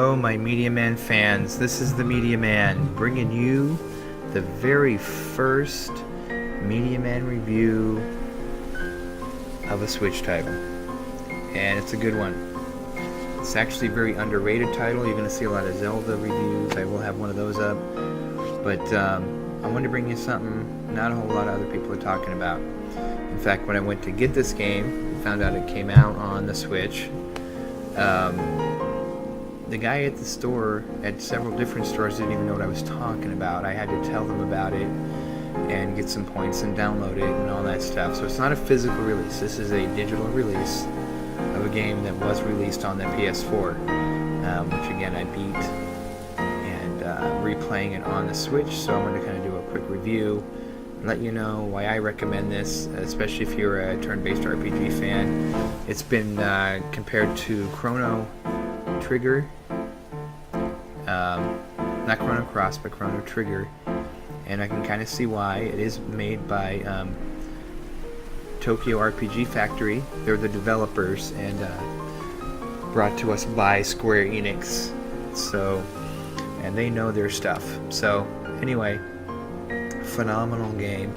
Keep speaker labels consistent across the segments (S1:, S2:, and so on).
S1: Hello, my Media Man fans. This is the Media Man bringing you the very first Media Man review of a Switch title. And it's a good one. It's actually a very underrated title. You're going to see a lot of Zelda reviews. I will have one of those up. But I wanted to bring you something not a whole lot of other people are talking about. In fact, when I went to get this game, I found out it came out on the Switch. The guy at the store, at several different stores, didn't even know what I was talking about. I had to tell them about it and get some points and download it and all that stuff. So it's not a physical release. This is a digital release of a game that was released on the PS4, which again I beat, and replaying it on the Switch. So I'm going to kind of do a quick review, let you know why I recommend this, especially if you're a turn-based RPG fan. It's been compared to Chrono Trigger, not Chrono Cross, but Chrono Trigger, and I can kind of see why. It is made by Tokyo RPG Factory. They're the developers, and brought to us by Square Enix. So, and they know their stuff. So, anyway, phenomenal game.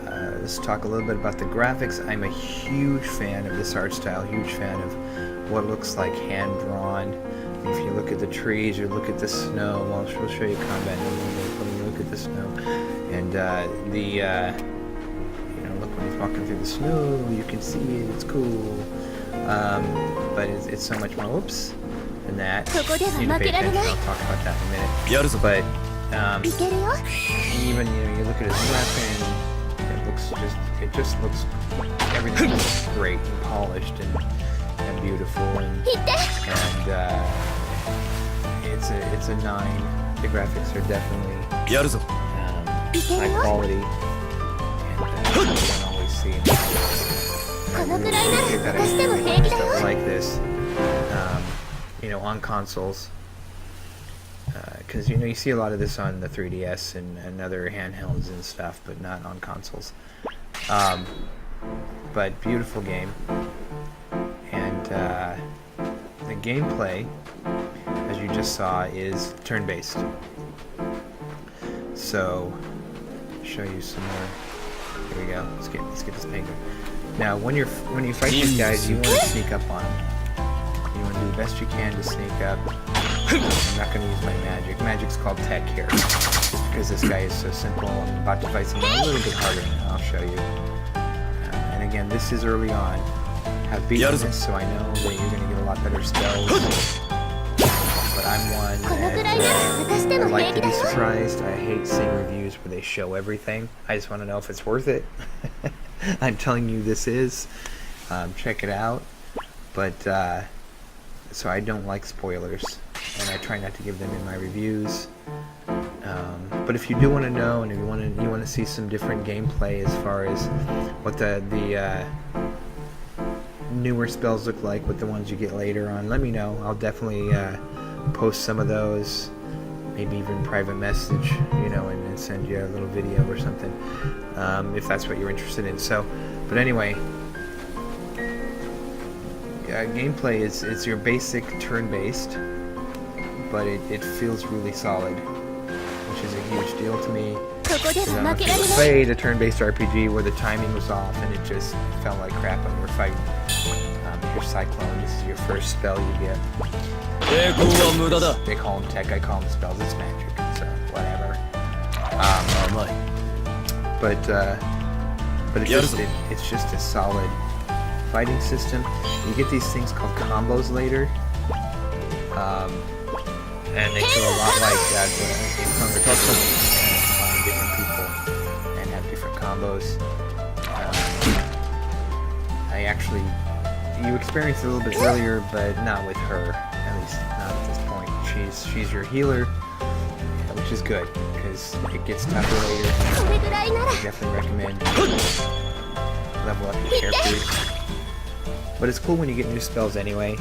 S1: Let's talk a little bit about the graphics. I'm a huge fan of this art style, huge fan of what looks like hand-drawn. If you look at the trees, or look at the snow, well, we'll show you combat in a moment. When you look at the snow, and you know, look when he's walking through the snow, you can see it. It's cool, but it's so much more. Whoops, than that. You need to pay attention. I'll talk about that in a minute. But even you look at his weapon, it just looks everything looks great and polished and beautiful, and it's a 9. The graphics are definitely high quality, and you don't always see it. Stuff like this, you know, on consoles, because you see a lot of this on the 3DS and other handhelds and stuff, but not on consoles. But beautiful game. And the gameplay, as you just saw, is turn-based. So, show you some more. Here we go. Let's get this penguin. Now, when you fight these guys, you want to sneak up on them. You want to do the best you can to sneak up. I'm not going to use my magic. Magic's called tech here, just because this guy is so simple. I'm about to fight something a little bit harder. I'll show you. And again, this is early on. I've beaten this, so I know that you're going to get a lot better spells. But I'm one that I like to be surprised. I hate seeing reviews where they show everything. I just want to know if it's worth it. I'm telling you this is. Check it out. But, so I don't like spoilers, and I try not to give them in my reviews. But if you do want to know, and if you want to see some different gameplay as far as what the newer spells look like with the ones you get later on, let me know. I'll definitely post some of those, maybe even private message, you know, and send you a little video or something, if that's what you're interested in. So, but anyway, gameplay is your basic turn-based, but it feels really solid, which is a huge deal to me. I played a turn-based RPG where the timing was off and it just felt like crap when you were fighting. Your Cyclone, this is your first spell you get. They call them tech, I call them spells. It's magic, so whatever. But it's just a solid fighting system. You get these things called combos later, and they feel a lot like that. In Chrono Trigger, you can find different people and have different combos. You experienced it a little bit earlier, but not with her. At least not at this point. She's your healer, which is good because it gets tougher later. I definitely recommend level up your characters. But it's cool when you get new spells anyway.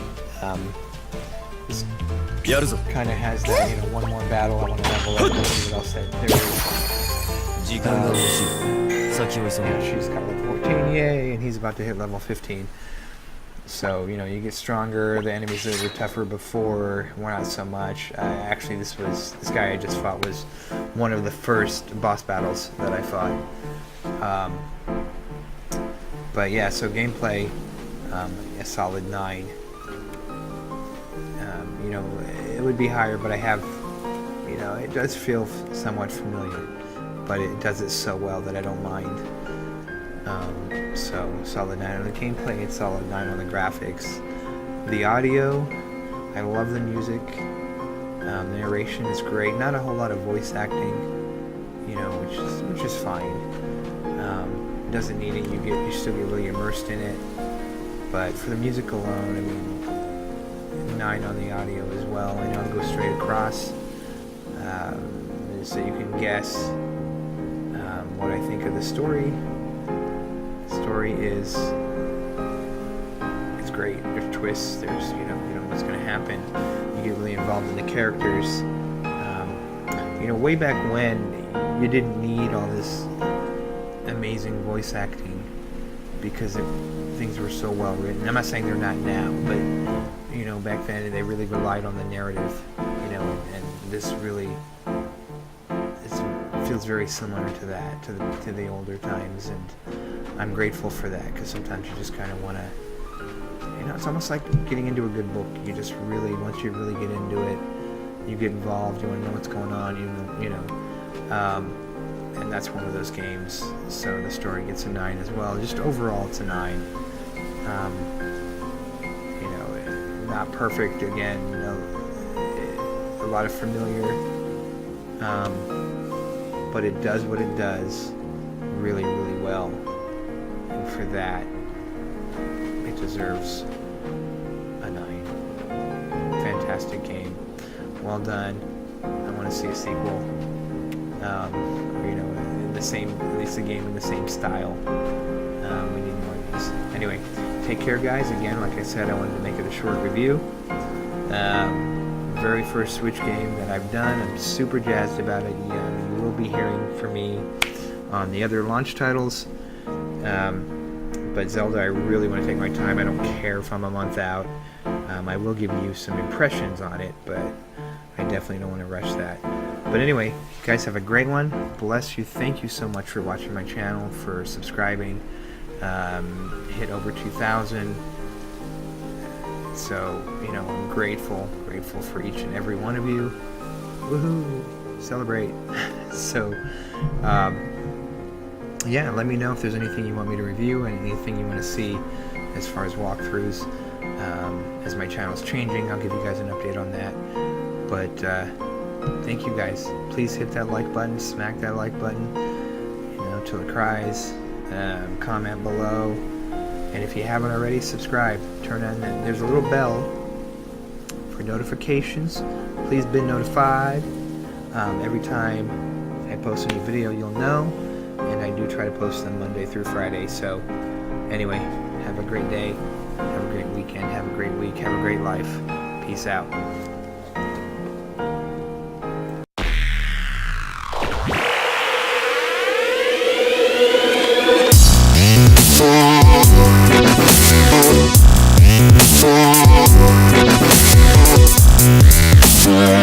S1: This kind of has that, you know, one more battle, I want to level up and see what else there is. Yeah, she's got level 14, yay, and he's about to hit level 15. So, you know, you get stronger. The enemies that were tougher before were not so much. Actually, this guy I just fought was one of the first boss battles that I fought. But yeah, so gameplay, a solid 9. You know, it would be higher, but I have, you know, it does feel somewhat familiar, but it does it so well that I don't mind. So solid 9 on the gameplay, it's solid 9 on the graphics. The audio, I love the music. The narration is great. Not a whole lot of voice acting, you know, which is fine. Doesn't need it. You still get really immersed in it. But for the music alone, I mean, 9 on the audio as well. I know I'll go straight across, so you can guess what I think of the story. Story is, it's great. There's twists. There's you know what's going to happen. You get really involved in the characters. You know, way back when you didn't need all this amazing voice acting because things were so well written. I'm not saying they're not now, but you know, back then they really relied on the narrative. You know, and this really feels very similar to that, to the older times, and I'm grateful for that, because sometimes you just kind of want to, you know, it's almost like getting into a good book. You just really, once you really get into it, you get involved, you want to know what's going on, you know, and that's one of those games. So the story gets a 9 as well. Just overall, it's a 9. You know, not perfect, again, you know, a lot of familiar, but it does what it does really, really well. And for that, it deserves a 9. Fantastic game. Well done. I want to see a sequel. Or, you know, in the same, at least a game in the same style. We need more of these. Anyway, take care, guys. Again, like I said, I wanted to make it a short review. Very first Switch game that I've done. I'm super jazzed about it. You will be hearing from me on the other launch titles. But Zelda, I really want to take my time. I don't care if I'm a month out. I will give you some impressions on it, but I definitely don't want to rush that. But anyway, you guys have a great one. Bless you. Thank you so much for watching my channel, for subscribing. Hit over 2,000. So, you know, I'm grateful for each and every one of you. Woohoo! Celebrate. So, yeah, let me know if there's anything you want me to review and anything you want to see as far as walkthroughs. As my channel's changing, I'll give you guys an update on that. But thank you guys. Please hit that like button, smack that like button, you know, till it cries. Comment below, and if you haven't already, subscribe. Turn on that. There's a little bell for notifications. Please be notified. Every time I post a new video, you'll know. And I do try to post them Monday through Friday. So anyway, have a great day, have a great weekend, have a great week, have a great life. Peace out.
S2: Yeah.